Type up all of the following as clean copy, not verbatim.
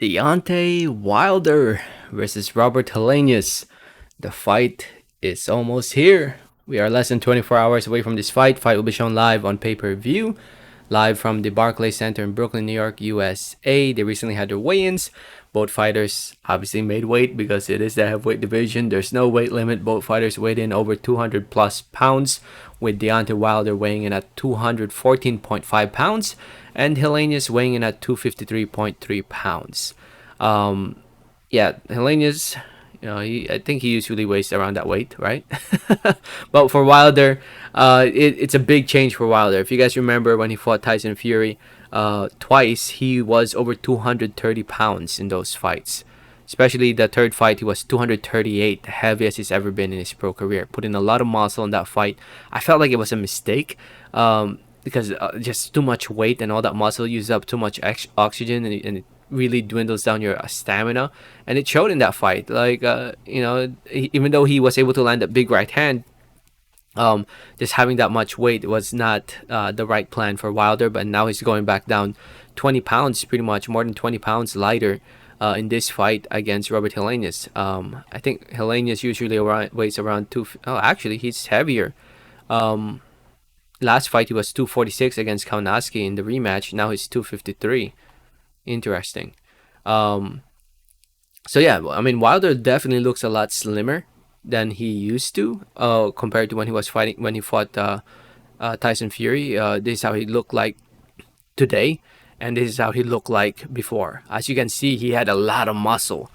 Deontay Wilder versus Robert Helenius. The fight is almost here. We are less than 24 hours away from this fight. Fight will be shown live on pay-per-view, live from the Barclays Center in Brooklyn, New York, USA. They recently had their weigh-ins. Both fighters obviously made weight because it is the heavyweight division. There's no weight limit. Both fighters weighed in over 200 plus pounds, with Deontay Wilder weighing in at 214.5 pounds and Helenius weighing in at 253.3 pounds. Yeah, Helenius, I think he usually weighs around that weight, right? But for Wilder, it's a big change for Wilder. If you guys remember when he fought Tyson Fury twice, he was over 230 pounds in those fights. Especially the third fight, he was 238, the heaviest he's ever been in his pro career. Put in a lot of muscle in that fight. I felt like it was a mistake. Because just too much weight and all that muscle uses up too much oxygen, and it really dwindles down your stamina, and it showed in that fight. Like even though he was able to land that big right hand, just having that much weight was not the right plan for Wilder. But now he's going back down 20 pounds, pretty much more than 20 pounds lighter in this fight against Robert Helenius. I think Helenius usually weighs around two. Oh, actually, he's heavier. Last fight he was 246 against Kaunaski in the rematch. Now he's 253. Interesting. So yeah, I mean Wilder definitely looks a lot slimmer than he used to, compared to when he fought Tyson Fury. This is how he looked like today, and this is how he looked like before. As you can see, he had a lot of muscle.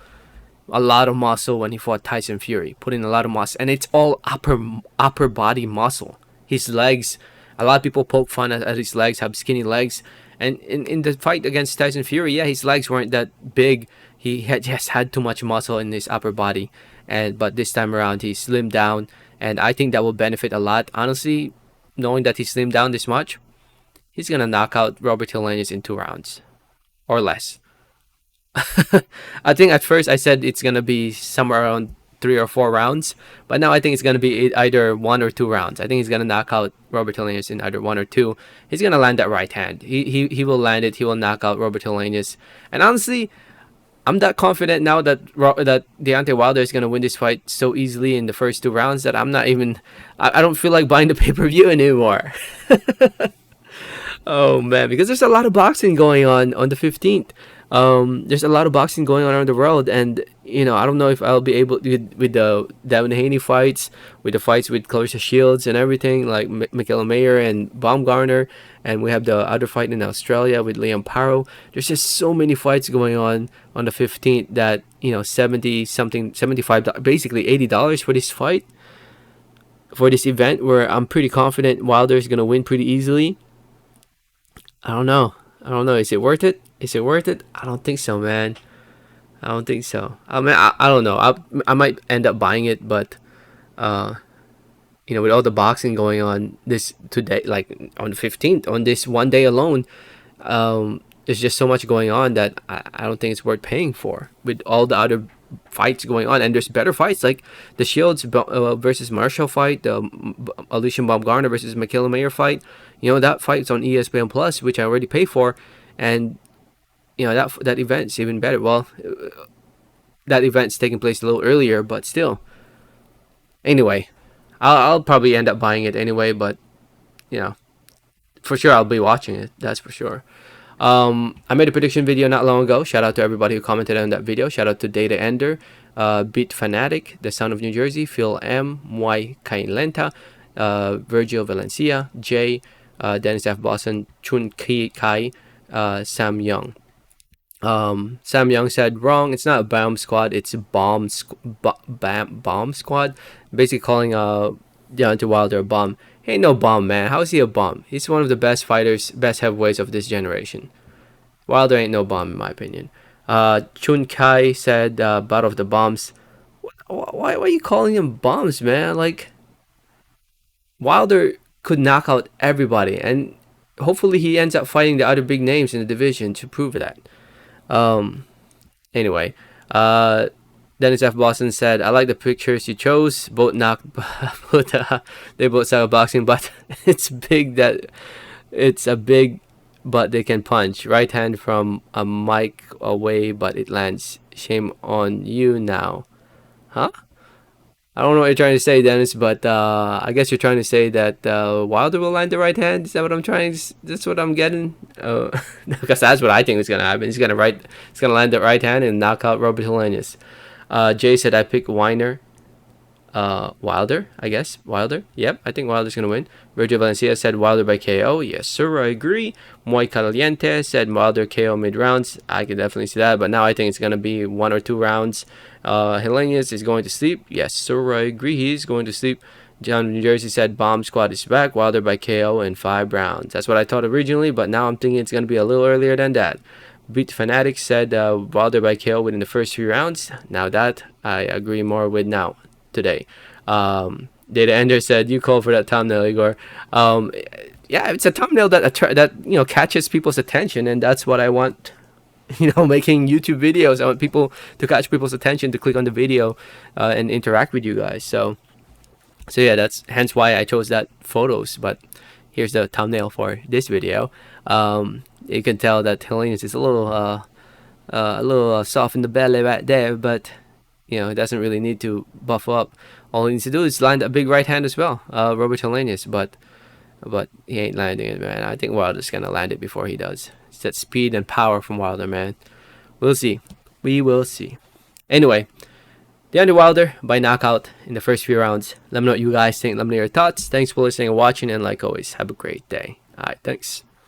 A lot of muscle when he fought Tyson Fury. Put in a lot of muscle, and it's all upper body muscle. His legs, a lot of people poke fun at his legs, have skinny legs. And in the fight against Tyson Fury, yeah, his legs weren't that big. He had just had too much muscle in his upper body. But this time around, he slimmed down. And I think that will benefit a lot. Honestly, knowing that he slimmed down this much, he's going to knock out Robert Helenius in 2 rounds. Or less. I think at first I said it's going to be somewhere around 3 or 4 rounds, but now I think it's going to be either 1 or 2 rounds. I think he's going to knock out Robert Helenius in either 1 or 2. He's going to land that right hand. He will land it. He will knock out Robert Helenius. And honestly, I'm that confident now that Deontay Wilder is going to win this fight so easily in the first 2 rounds that I'm not even... I don't feel like buying the pay-per-view anymore. Oh man, because there's a lot of boxing going on the 15th. There's a lot of boxing going on around the world, and I don't know if I'll be able to, with the Devin Haney fights, with the fights with Clarissa Shields and everything, like Michaela Mayer and Baumgartner, and we have the other fight in Australia with Liam Paro. There's just so many fights going on the 15th that 70 something, $75, basically $80 for this fight, for this event, where I'm pretty confident Wilder is gonna win pretty easily. I don't know. Is it worth it? I don't think so, man. I don't think so. I mean, I don't know. I might end up buying it, but with all the boxing going on this today, like on the 15th, on this one day alone, there's just so much going on that I don't think it's worth paying for. With all the other fights going on, and there's better fights like the Shields versus Marshall fight, the Alicia Baumgartner versus Michaela Mayer fight. That fight's on ESPN Plus, which I already pay for, and that event's even better. Well, that event's taking place a little earlier, but still. Anyway, I'll probably end up buying it anyway, but for sure I'll be watching it. That's for sure. I made a prediction video not long ago. Shout out to everybody who commented on that video. Shout out to Data Ender, Beat Fanatic, The Son of New Jersey, Phil M, Muay Kailenta, Virgil Valencia, Jay, Dennis F. Boston, Chun Ki Kai, Sam Young. Sam Young said, wrong, it's not a bomb squad, it's a bomb squad. Basically calling Deontay Wilder a bomb. He ain't no bomb, man. How is he a bomb? He's one of the best fighters, best heavyweights of this generation. Wilder ain't no bomb, in my opinion. Chun Kai said, Battle of the Bombs. Why are you calling him bombs, man? Like, Wilder could knock out everybody, and hopefully he ends up fighting the other big names in the division to prove that. Anyway, Dennis F. Boston said, I like the pictures you chose. Both they both style boxing, but it's a big but they can punch. Right hand from a mic away, but it lands. Shame on you now. Huh? I don't know what you're trying to say, Dennis, but I guess you're trying to say that Wilder will land the right hand. Is that what I'm trying? That's what I'm getting. Because that's what I think is gonna happen. He's gonna land the right hand and knock out Robert Helenius. Jay said I pick Weiner. Wilder, I guess. Wilder. Yep, I think Wilder's gonna win. Virgil Valencia said Wilder by KO. Yes, sir, I agree. Muy Caliente said Wilder KO mid rounds. I can definitely see that, but now I think it's gonna be 1 or 2 rounds. Helenius is going to sleep. Yes, sir, I agree. He's going to sleep. John New Jersey said Bomb Squad is back. Wilder by KO in 5 rounds. That's what I thought originally, but now I'm thinking it's gonna be a little earlier than that. Beat Fanatic said Wilder by KO within the first 3 rounds. Now that I agree more with now today. Data Ender said you called for that thumbnail, Igor. Yeah, it's a thumbnail that catches people's attention, and that's what I want. Making YouTube videos, I want people to catch people's attention to click on the video and interact with you guys. So yeah, that's hence why I chose that photos. But here's the thumbnail for this video. You can tell that Helenius is a little soft in the belly right there, but it doesn't really need to buff up. All he needs to do is land a big right hand as well, Robert Helenius, but he ain't landing it, man. I think Wilder's gonna land it before he does. It's that speed and power from Wilder, man. We'll see. We will see. Anyway, Deontay Wilder by knockout in the first few rounds. Let me know what you guys think. Let me know your thoughts. Thanks for listening and watching, and like always, have a great day. All right, thanks.